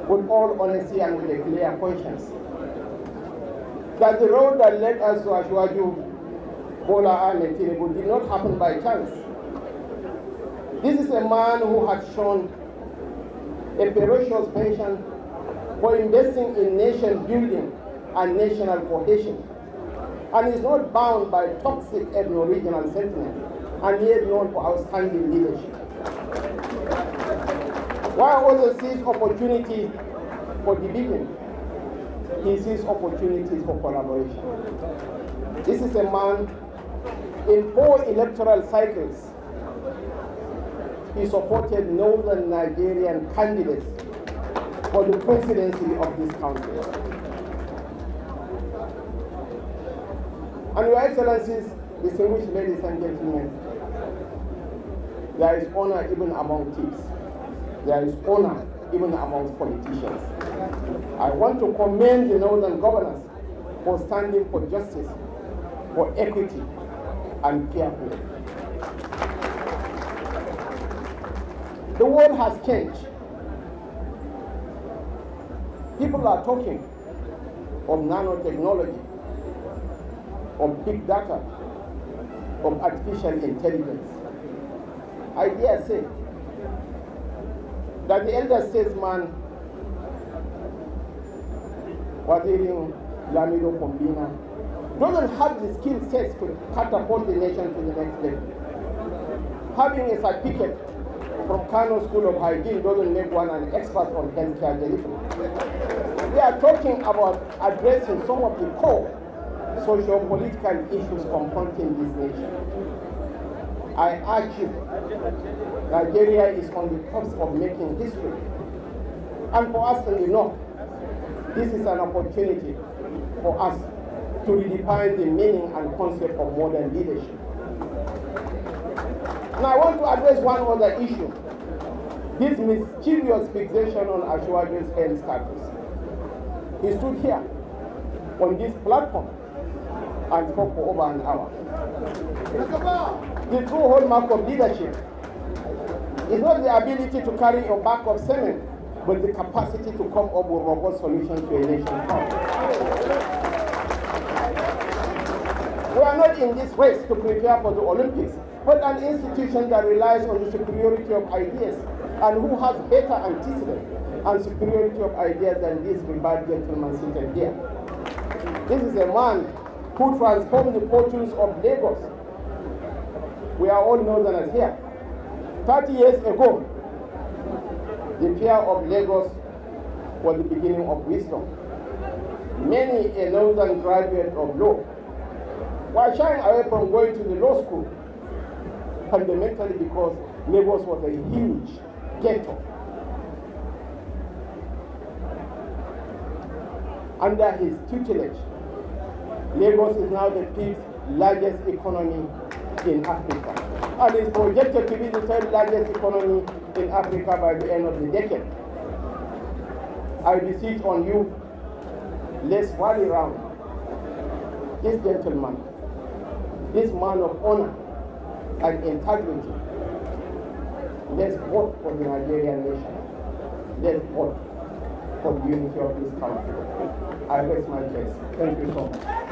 with all honesty and with a clear conscience that the road that led us to Ashwaju Bola Ahmed Tinubu did not happen by chance. This is a man who had shown a ferocious passion for investing in nation building and national cohesion, and is not bound by toxic ethno-regional sentiment, and he is known for outstanding leadership. While others sees opportunity for division, he sees opportunities for collaboration. This is a man in 4 electoral cycles. He supported northern Nigerian candidates for the presidency of this country. And Your Excellencies, distinguished ladies and gentlemen, there is honor even among thieves. There is honor even among politicians. I want to commend the northern governors for standing for justice, for equity, and fair play. The world has changed. People are talking of nanotechnology, of big data, of artificial intelligence. I dare say that the elder statesman, Waziri Lamido Kombina, doesn't have the skill sets to catapult the nation to the next level. Having a certificate from Kano School of Hygiene doesn't make one an expert on healthcare delivery. We are talking about addressing some of the core socio-political issues confronting this nation. I urge you, Nigeria is on the cusp of making history. And for us in the North, this is an opportunity for us to redefine the meaning and concept of modern leadership. Now I want to address one other issue, this mischievous fixation on Ashwaju's health status. He stood here on this platform and spoke for over an hour. The true hallmark of leadership is not the ability to carry a bag of cement, but the capacity to come up with robust solutions to a nation's problem. We are not in this race to prepare for the Olympics, but an institution that relies on the superiority of ideas and who has better antecedent and superiority of ideas than this revered gentleman seated here. This is a man who transformed the fortunes of Lagos. We are all northerners here. 30 years ago, the fear of Lagos was the beginning of wisdom. Many a northern graduate of law were shying away from going to the law school, fundamentally because Lagos was a huge ghetto. Under his tutelage, Lagos is now the 5th largest economy in Africa, and is projected to be the 3rd largest economy in Africa by the end of the decade. I beseech on you, let's rally round this gentleman, this man of honor and integrity. Let's vote for the Nigerian nation. Let's vote for the unity of this country. I raise my case. Thank you so much.